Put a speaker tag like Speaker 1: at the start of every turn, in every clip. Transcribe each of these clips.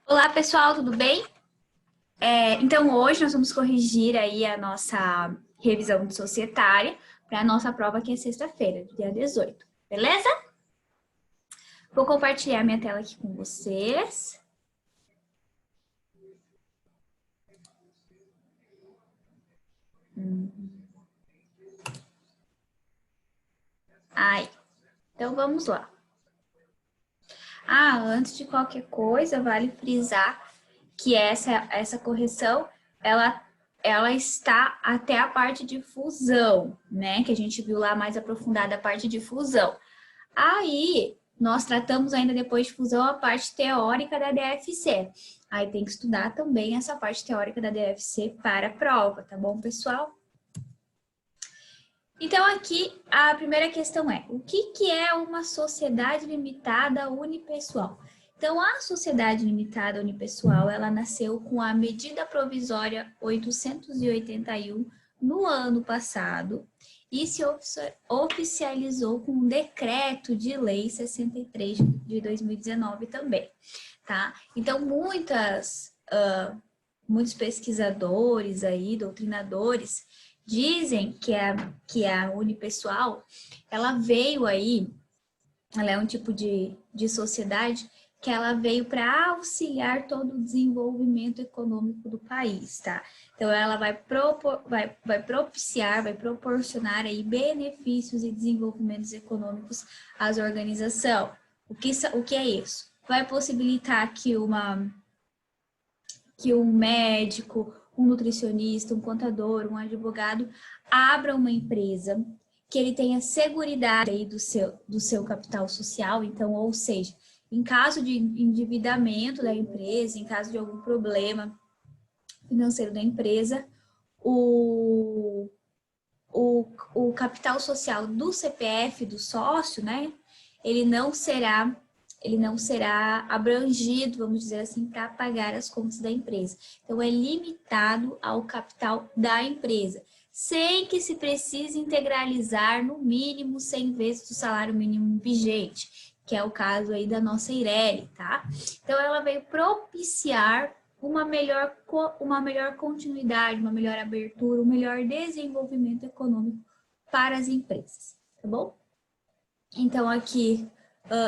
Speaker 1: Olá, pessoal, tudo bem? Então, hoje nós vamos corrigir aí a nossa revisão de societária para a nossa prova que é sexta-feira, dia 18, beleza? Vou compartilhar minha tela aqui com vocês. Aí, então vamos lá. Antes de qualquer coisa, vale frisar que essa correção, ela está até a parte de fusão, né? Que a gente viu lá mais aprofundada a parte de fusão. Aí, nós tratamos ainda depois de fusão a parte teórica da DFC. Aí tem que estudar também essa parte teórica da DFC para a prova, tá bom, pessoal? Então, aqui, a primeira questão é, o que é uma sociedade limitada unipessoal? Então, a sociedade limitada unipessoal, ela nasceu com a medida provisória 881 no ano passado e se oficializou com o decreto de lei 63 de 2019 também, tá? Então, muitos pesquisadores aí, doutrinadores, dizem que a unipessoal, ela veio aí, ela é um tipo de sociedade que ela veio para auxiliar todo o desenvolvimento econômico do país, tá? Então, ela vai propiciar, vai proporcionar aí benefícios e desenvolvimentos econômicos às organizações. O que é isso? Vai possibilitar que um médico, um nutricionista, um contador, um advogado abra uma empresa, que ele tenha seguridade aí do seu capital social, então, ou seja, em caso de endividamento da empresa, em caso de algum problema financeiro da empresa, o capital social do CPF, do sócio, né, ele não será abrangido, vamos dizer assim, para pagar as contas da empresa. Então, é limitado ao capital da empresa, sem que se precise integralizar no mínimo 100 vezes o salário mínimo vigente, que é o caso aí da nossa Ireli, tá? Então, ela veio propiciar uma melhor continuidade, uma melhor abertura, um melhor desenvolvimento econômico para as empresas, tá bom? Então, aqui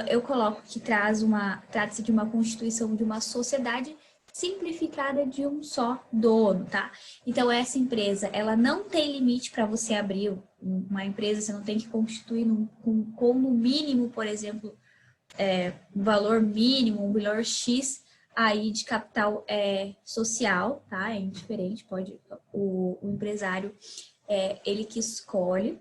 Speaker 1: eu coloco que trata-se de uma constituição de uma sociedade simplificada de um só dono, tá? Então, essa empresa, ela não tem limite para você abrir uma empresa, você não tem que constituir com no mínimo, por exemplo, um valor mínimo, um valor X aí de capital social, tá? É indiferente, pode o empresário, ele que escolhe.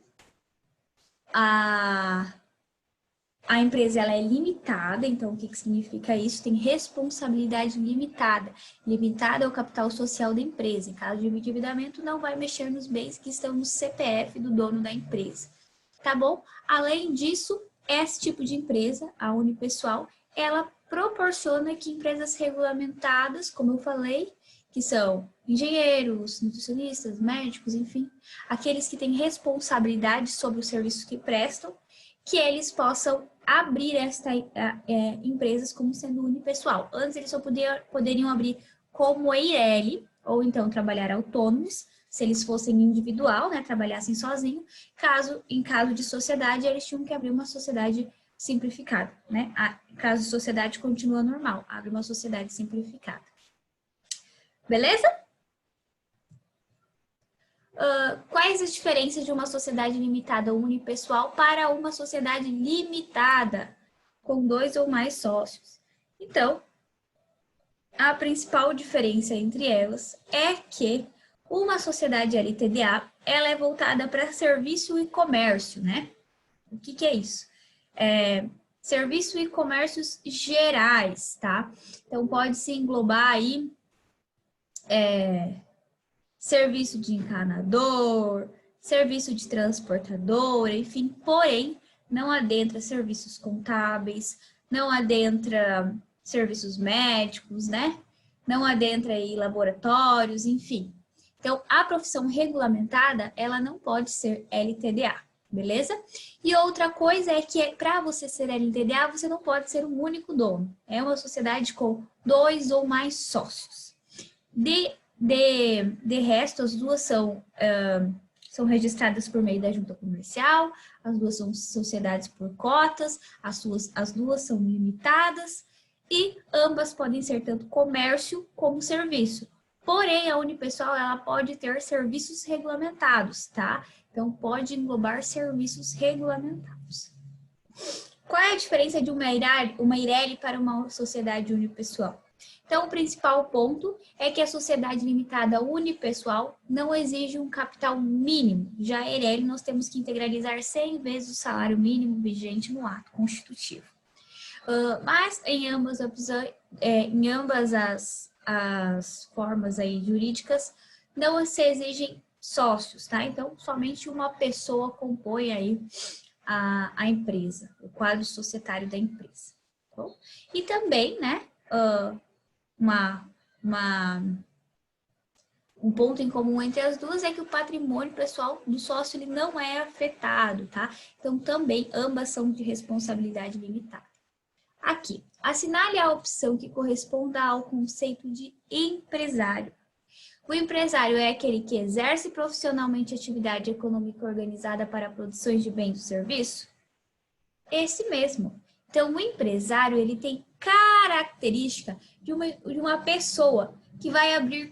Speaker 1: A empresa ela é limitada, então o que significa isso? Tem responsabilidade limitada. Limitada é o capital social da empresa. Em caso de endividamento, não vai mexer nos bens que estão no CPF do dono da empresa. Tá bom? Além disso, esse tipo de empresa, a unipessoal, ela proporciona que empresas regulamentadas, como eu falei, que são engenheiros, nutricionistas, médicos, enfim, aqueles que têm responsabilidade sobre os serviços que prestam, que eles possam abrir empresas como sendo unipessoal. Antes eles só poderiam abrir como EIRELI, ou então trabalhar autônomos, se eles fossem individual, né, trabalhassem sozinho. Em caso de sociedade, eles tinham que abrir uma sociedade simplificada, né? Caso de sociedade, continua normal, abre uma sociedade simplificada. Beleza? Quais as diferenças de uma sociedade limitada unipessoal para uma sociedade limitada com 2 ou mais sócios? Então, a principal diferença entre elas é que uma sociedade LTDA, ela é voltada para serviço e comércio, né? O que é isso? Serviço e comércios gerais, tá? Então, pode-se englobar aí serviço de encanador, serviço de transportadora, enfim, porém, não adentra serviços contábeis, não adentra serviços médicos, né? Não adentra aí laboratórios, enfim. Então, a profissão regulamentada, ela não pode ser LTDA, Beleza? E outra coisa é que para você ser LTDA, você não pode ser um único dono. É uma sociedade com 2 ou mais sócios. De resto, as duas são registradas por meio da junta comercial, as duas são sociedades por cotas, as duas são limitadas e ambas podem ser tanto comércio como serviço. Porém, a unipessoal ela pode ter serviços regulamentados, tá? Então, pode englobar serviços regulamentados. Qual é a diferença de uma IRELI para uma sociedade unipessoal? Então, o principal ponto é que a sociedade limitada unipessoal não exige um capital mínimo. Já a IRELI, nós temos que integralizar 100 vezes o salário mínimo vigente no ato constitutivo. Mas em ambas as formas aí jurídicas, não se exigem sócios, tá? Então, somente uma pessoa compõe aí a empresa, o quadro societário da empresa. Tá bom? E também, né, um ponto em comum entre as duas é que o patrimônio pessoal do sócio ele não é afetado, tá? Então, também, ambas são de responsabilidade limitada. Aqui, assinale a opção que corresponda ao conceito de empresário. O empresário é aquele que exerce profissionalmente atividade econômica organizada para produções de bens ou serviço? Esse mesmo. Então, o empresário ele tem característica de uma pessoa que vai abrir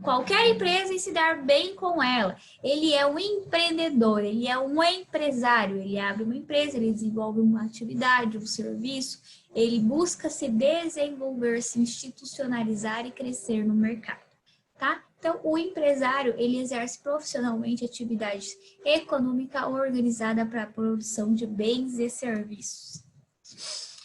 Speaker 1: qualquer empresa e se dar bem com ela. Ele é um empreendedor, ele é um empresário, ele abre uma empresa, ele desenvolve uma atividade, um serviço, ele busca se desenvolver, se institucionalizar e crescer no mercado, tá? Então, o empresário, ele exerce profissionalmente atividade econômica organizada para a produção de bens e serviços.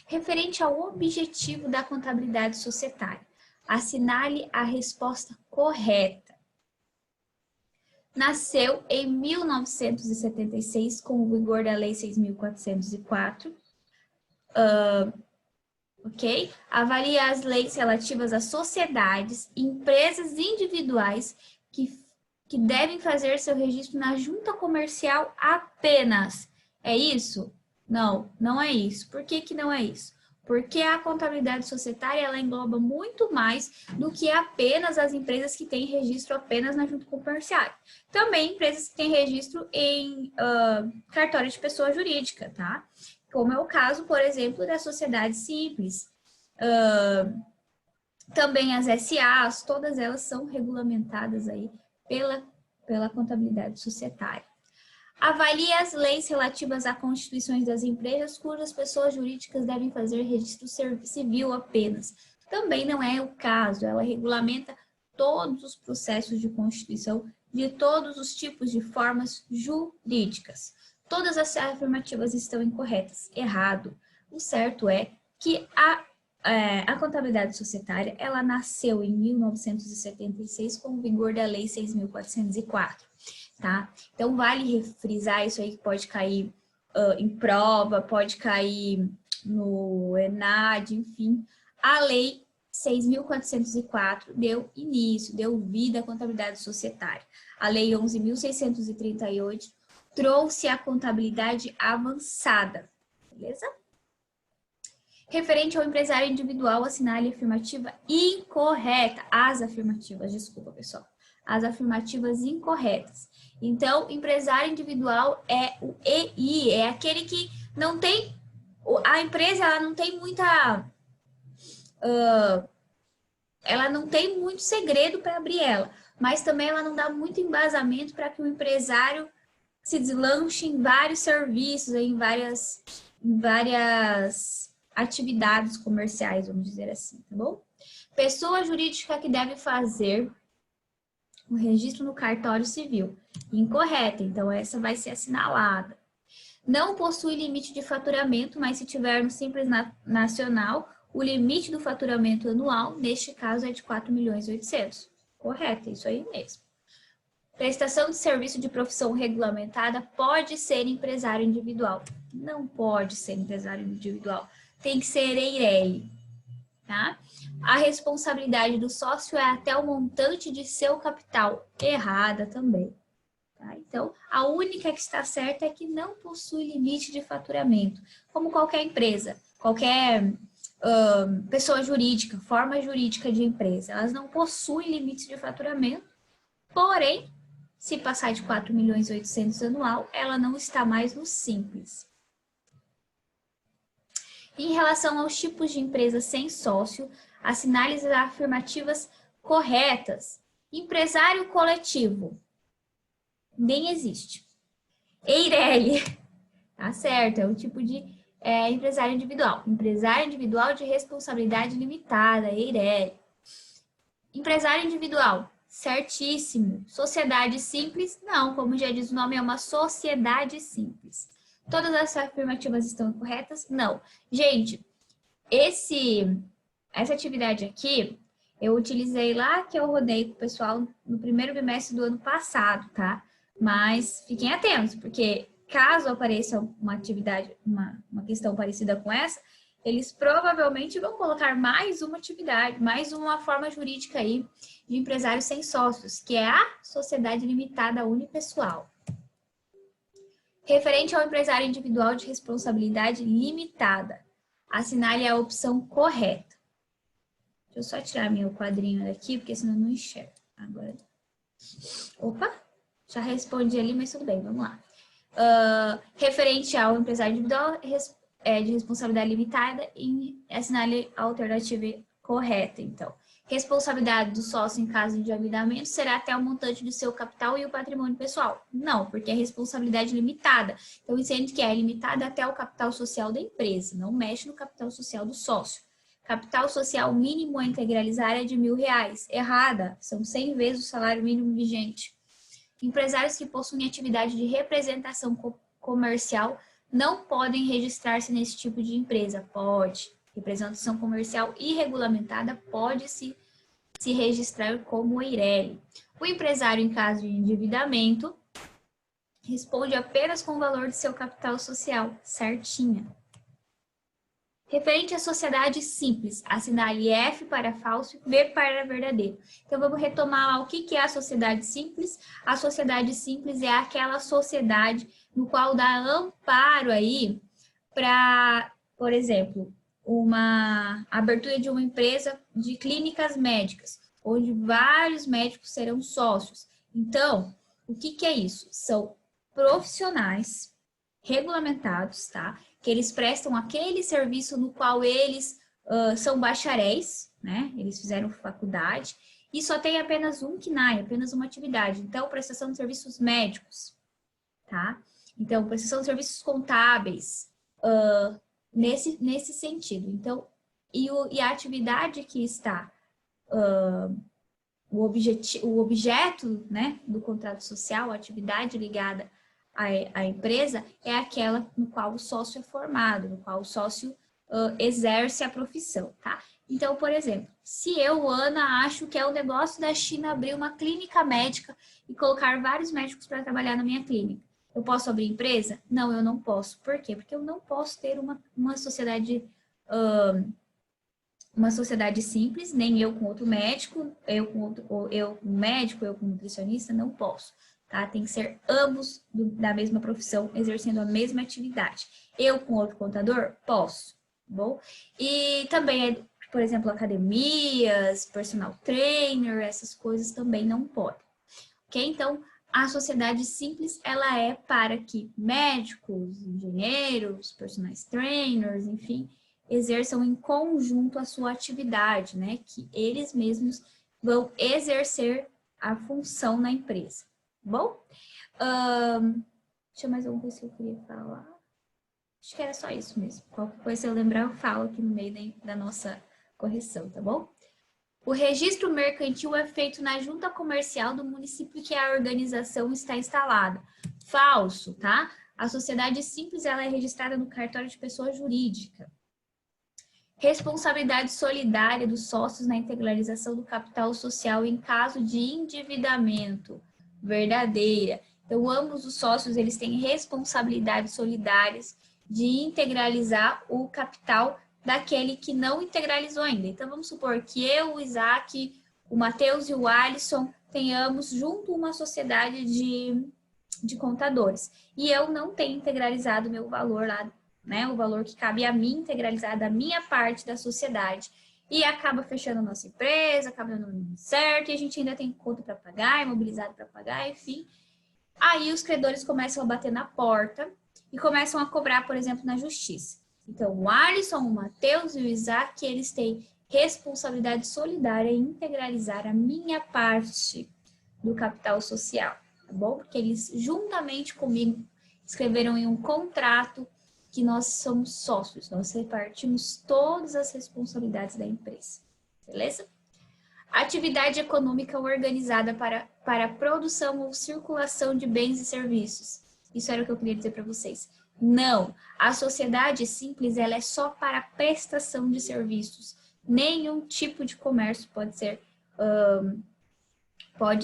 Speaker 1: Referente ao objetivo da contabilidade societária, assinale a resposta correta. Nasceu em 1976, com o vigor da Lei 6.404. Ok? Avalia as leis relativas a sociedades e empresas individuais que devem fazer seu registro na junta comercial apenas. É isso? Não, não é isso. Por que que não é isso? Porque a contabilidade societária ela engloba muito mais do que apenas as empresas que têm registro apenas na junta comercial. Também empresas que têm registro em cartório de pessoa jurídica, tá? Como é o caso, por exemplo, da sociedade simples. Também as SAs, todas elas são regulamentadas aí pela contabilidade societária. Avalie as leis relativas a constituições das empresas cujas pessoas jurídicas devem fazer registro civil apenas. Também não é o caso, ela regulamenta todos os processos de constituição de todos os tipos de formas jurídicas. Todas as afirmativas estão incorretas. Errado. O certo é que a contabilidade societária, ela nasceu em 1976 com o vigor da Lei 6.404, tá? Então, vale refrisar isso aí que pode cair em prova, pode cair no ENAD, enfim. A Lei 6.404 deu início, deu vida à contabilidade societária. A Lei 11.638 trouxe a contabilidade avançada, beleza? Referente ao empresário individual, assinale a afirmativa incorreta. As afirmativas, desculpa, pessoal. As afirmativas incorretas. Então, empresário individual é o EI, é aquele que não tem... A empresa, ela não tem muita... ela não tem muito segredo para abrir ela, mas também ela não dá muito embasamento para que o empresário se deslanche em vários serviços, em várias atividades comerciais, vamos dizer assim, tá bom? Pessoa jurídica que deve fazer o registro no cartório civil. Incorreta, então essa vai ser assinalada. Não possui limite de faturamento, mas se tiver no Simples Nacional, o limite do faturamento anual, neste caso, é de 4.800.000. Correto, é isso aí mesmo. Prestação de serviço de profissão regulamentada pode ser empresário individual. Não pode ser empresário individual. Tem que ser EIRELI, tá? A responsabilidade do sócio é até o montante de seu capital. Errada também, Tá? Então, a única que está certa é que não possui limite de faturamento, como qualquer empresa, qualquer pessoa jurídica, forma jurídica de empresa. Elas não possuem limite de faturamento, porém, se passar de 4.800.000 anual, ela não está mais no Simples. Em relação aos tipos de empresa sem sócio, assinale as afirmativas corretas. Empresário coletivo. Nem existe. Eireli. Tá certo, é um tipo de empresário individual. Empresário individual de responsabilidade limitada, Eireli. Empresário individual, certíssimo. Sociedade simples, não, como já diz o nome, é uma sociedade simples. Todas as afirmativas estão corretas? Não. Gente, essa atividade aqui, eu utilizei lá que eu rodei com o pessoal no primeiro bimestre do ano passado, tá? Mas fiquem atentos, porque caso apareça uma atividade, uma questão parecida com essa, eles provavelmente vão colocar mais uma atividade, mais uma forma jurídica aí de empresário sem sócios, que é a sociedade limitada unipessoal. Referente ao empresário individual de responsabilidade limitada, assinale a opção correta. Deixa eu só tirar meu quadrinho daqui, porque senão eu não enxergo. Agora. Opa! Já respondi ali, mas tudo bem, vamos lá. Referente ao empresário individual de responsabilidade limitada, assinale a alternativa correta, então. Responsabilidade do sócio em caso de endividamento será até o montante do seu capital e o patrimônio pessoal. Não, porque é responsabilidade limitada. Então, entende que é limitada até o capital social da empresa, não mexe no capital social do sócio. Capital social mínimo a integralizar é de R$1.000. Errada, são 100 vezes o salário mínimo vigente. Empresários que possuem atividade de representação comercial não podem registrar-se nesse tipo de empresa. Pode. Representação comercial e regulamentada pode se registrar como Eireli. O empresário, em caso de endividamento, responde apenas com o valor de seu capital social, certinha. Referente à sociedade simples, assinale F para falso e V para verdadeiro. Então, vamos retomar lá o que é a sociedade simples. A sociedade simples é aquela sociedade no qual dá amparo aí para, por exemplo, uma abertura de uma empresa de clínicas médicas, onde vários médicos serão sócios. Então, o que é isso? São profissionais regulamentados, tá? Que eles prestam aquele serviço no qual eles são bacharéis, né? Eles fizeram faculdade e só tem apenas um KNAI, apenas uma atividade. Então, prestação de serviços médicos, tá? Então, prestação de serviços contábeis, nesse sentido. Então, e a atividade que está, o objeto, né, do contrato social, a atividade ligada à empresa, é aquela no qual o sócio é formado, no qual o sócio exerce a profissão, tá? Então, por exemplo, se eu, Ana, acho que é o negócio da China abrir uma clínica médica e colocar vários médicos para trabalhar na minha clínica, eu posso abrir empresa? Não, eu não posso. Por quê? Porque eu não posso ter uma sociedade simples, nem eu com outro médico, eu com um médico, eu com um nutricionista, não posso. Tá? Tem que ser ambos da mesma profissão, exercendo a mesma atividade. Eu com outro contador? Posso. Bom? E também, por exemplo, academias, personal trainer, essas coisas também não podem. Ok? Então, a sociedade simples, ela é para que médicos, engenheiros, personal trainers, enfim, exerçam em conjunto a sua atividade, né? Que eles mesmos vão exercer a função na empresa. Bom? Deixa eu mais alguma coisa que eu queria falar. Acho que era só isso mesmo. Qualquer coisa, se eu lembrar, eu falo aqui no meio da nossa correção, tá bom? O registro mercantil é feito na junta comercial do município que a organização está instalada. Falso, tá? A sociedade simples, ela é registrada no cartório de pessoa jurídica. Responsabilidade solidária dos sócios na integralização do capital social em caso de endividamento. Verdadeira. Então, ambos os sócios, eles têm responsabilidades solidárias de integralizar o capital daquele que não integralizou ainda. Então, vamos supor que eu, o Isaac, o Matheus e o Alisson tenhamos junto uma sociedade de de contadores. E eu não tenho integralizado o meu valor lá, né? O valor que cabe a mim integralizar da minha parte da sociedade. E acaba fechando a nossa empresa, acaba dando certo, e a gente ainda tem conta para pagar, imobilizado para pagar, enfim. Aí os credores começam a bater na porta e começam a cobrar, por exemplo, na justiça. Então, o Alisson, o Matheus e o Isaac, eles têm responsabilidade solidária em integralizar a minha parte do capital social, tá bom? Porque eles, juntamente comigo, escreveram em um contrato que nós somos sócios, nós repartimos todas as responsabilidades da empresa, beleza? Atividade econômica organizada para produção ou circulação de bens e serviços. Isso era o que eu queria dizer para vocês. Não, a sociedade simples ela é só para prestação de serviços. Nenhum tipo de comércio pode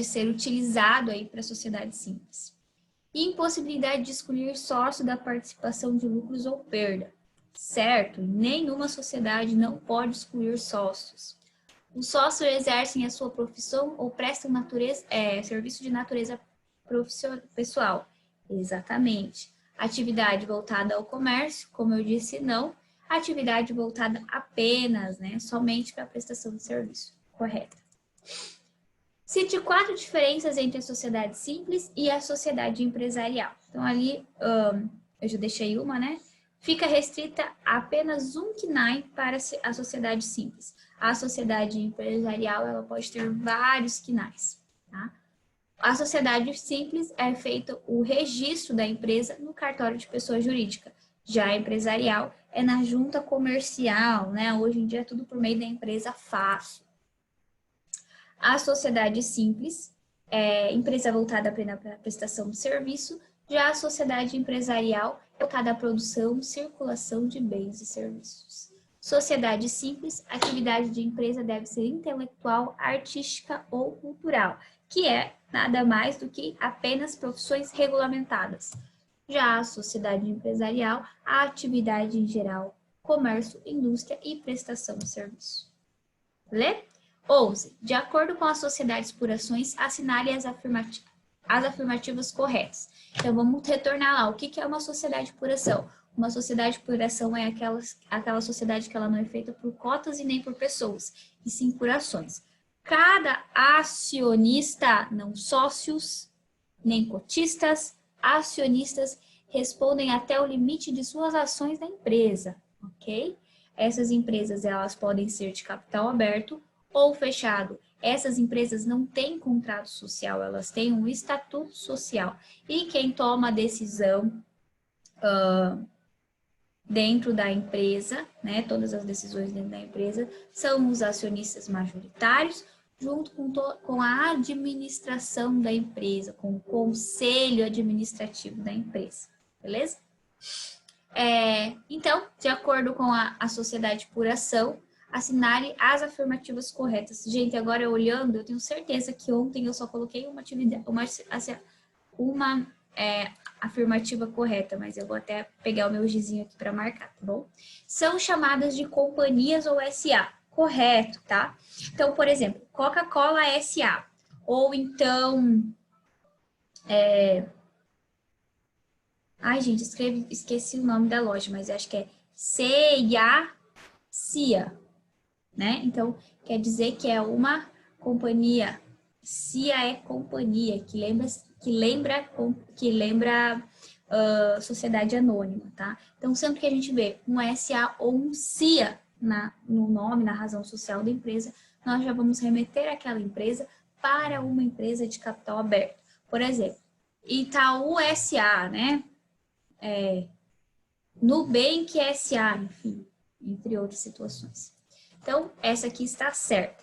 Speaker 1: ser utilizado aí para a sociedade simples. Impossibilidade de excluir sócio da participação de lucros ou perda. Certo, nenhuma sociedade não pode excluir sócios. Os sócios exercem a sua profissão ou prestam serviço de natureza pessoal. Exatamente. Atividade voltada ao comércio, como eu disse, não. Atividade voltada apenas, né, somente para a prestação de serviço. Correto. Cite 4 diferenças entre a sociedade simples e a sociedade empresarial. Então, ali, eu já deixei uma, né? Fica restrita a apenas um KNAI para a sociedade simples. A sociedade empresarial, ela pode ter vários KNAIs, tá? A sociedade simples é feito o registro da empresa no cartório de pessoa jurídica. Já a empresarial é na junta comercial, né? Hoje em dia é tudo por meio da empresa fácil. A sociedade simples é empresa voltada para a prestação de serviço. Já a sociedade empresarial é voltada à produção, circulação de bens e serviços. Sociedade simples, atividade de empresa deve ser intelectual, artística ou cultural, que é nada mais do que apenas profissões regulamentadas. Já a sociedade empresarial, a atividade em geral, comércio, indústria e prestação de serviço. Lê? 11. De acordo com as sociedades por ações, assinale as afirmativas corretas. Então, vamos retornar lá. O que é uma sociedade por ação? Uma sociedade por ação é aquela sociedade que ela não é feita por cotas e nem por pessoas, e sim por ações. Cada acionista, não sócios, nem cotistas, acionistas, respondem até o limite de suas ações da empresa, ok? Essas empresas, elas podem ser de capital aberto ou fechado. Essas empresas não têm contrato social, elas têm um estatuto social. E quem toma a decisão dentro da empresa, né, todas as decisões dentro da empresa, são os acionistas majoritários, junto com a administração da empresa, com o conselho administrativo da empresa, beleza? Então, de acordo com a sociedade por ação, assinale as afirmativas corretas. Gente, agora olhando, eu tenho certeza que ontem eu só coloquei uma afirmativa correta, mas eu vou até pegar o meu gizinho aqui para marcar, tá bom? São chamadas de companhias ou SA. Correto, tá? Então, por exemplo, Coca-Cola SA. Ou então... Ai, gente, esqueci o nome da loja, mas acho que é CIA, né? Então, quer dizer que é uma companhia. CIA é companhia, que lembra sociedade anônima, tá? Então, sempre que a gente vê um SA ou um CIA no nome, na razão social da empresa, nós já vamos remeter aquela empresa para uma empresa de capital aberto. Por exemplo, Itaú SA, né? Nubank SA, enfim, entre outras situações. Então, essa aqui está certa.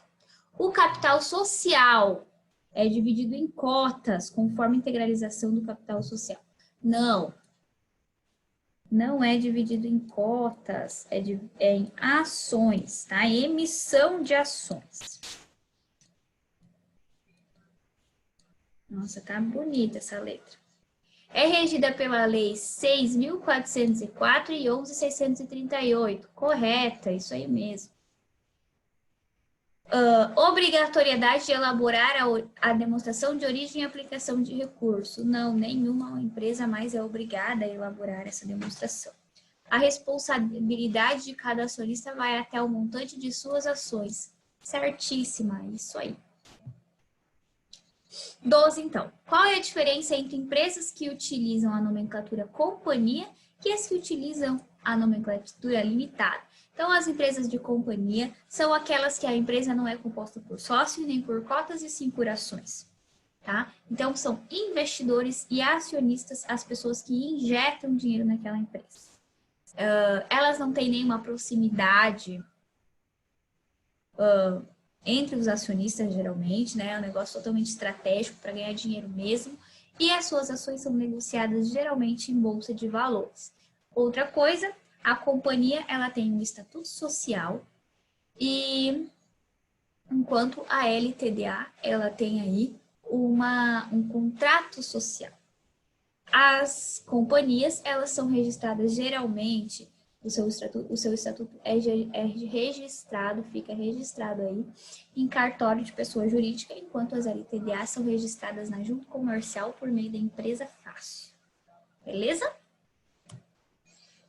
Speaker 1: O capital social é dividido em cotas, conforme a integralização do capital social. Não é dividido em cotas, é em ações, tá? Emissão de ações. Nossa, tá bonita essa letra. É regida pela Lei 6.404 e 11.638. Correta, isso aí mesmo. Obrigatoriedade de elaborar a demonstração de origem e aplicação de recurso. Não, nenhuma empresa mais é obrigada a elaborar essa demonstração. A responsabilidade de cada acionista vai até o montante de suas ações. Certíssima, isso aí. 12, então. Qual é a diferença entre empresas que utilizam a nomenclatura companhia e as que utilizam a nomenclatura limitada? Então, as empresas de companhia são aquelas que a empresa não é composta por sócio, nem por cotas e sim por ações. Tá? Então, são investidores e acionistas as pessoas que injetam dinheiro naquela empresa. Elas não têm nenhuma proximidade entre os acionistas, geralmente, né? É um negócio totalmente estratégico para ganhar dinheiro mesmo. E as suas ações são negociadas geralmente em bolsa de valores. Outra coisa, a companhia ela tem um estatuto social e enquanto a LTDA ela tem aí um contrato social. As companhias elas são registradas geralmente, o seu estatuto é registrado, fica registrado aí em cartório de pessoa jurídica, enquanto as LTDA são registradas na junta comercial por meio da empresa fácil. Beleza?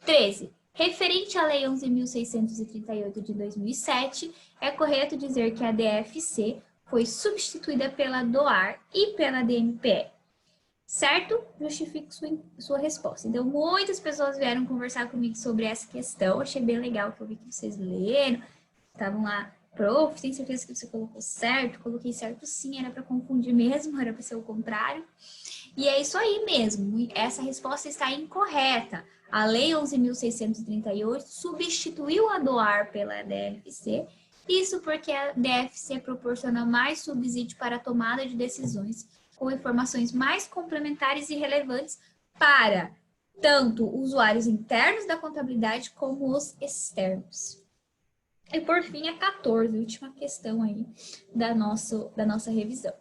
Speaker 1: 13. Referente à Lei 11.638 de 2007, é correto dizer que a DFC foi substituída pela DOAR e pela DMPE. Certo? Justifique sua resposta. Então, muitas pessoas vieram conversar comigo sobre essa questão. Achei bem legal que eu vi que vocês leram. Estavam lá, prof, tem certeza que você colocou certo? Coloquei certo sim, era para confundir mesmo, era para ser o contrário. E é isso aí mesmo, essa resposta está incorreta. A Lei 11.638 substituiu a DOAR pela DFC, isso porque a DFC proporciona mais subsídio para a tomada de decisões com informações mais complementares e relevantes para tanto usuários internos da contabilidade como os externos. E por fim, a 14, última questão aí da nossa revisão.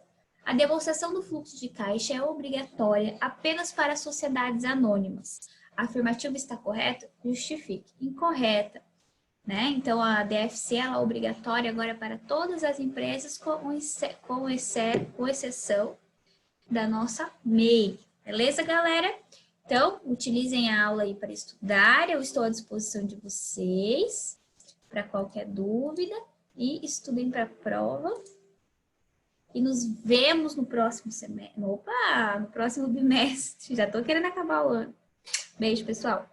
Speaker 1: A demonstração do fluxo de caixa é obrigatória apenas para sociedades anônimas. A afirmativa está correta? Justifique. Incorreta. Né? Então, a DFC ela é obrigatória agora para todas as empresas, com exceção da nossa MEI. Beleza, galera? Então, utilizem a aula aí para estudar. Eu estou à disposição de vocês para qualquer dúvida. E estudem para a prova. E nos vemos no próximo semestre. Opa, no próximo bimestre. Já estou querendo acabar o ano. Beijo, pessoal.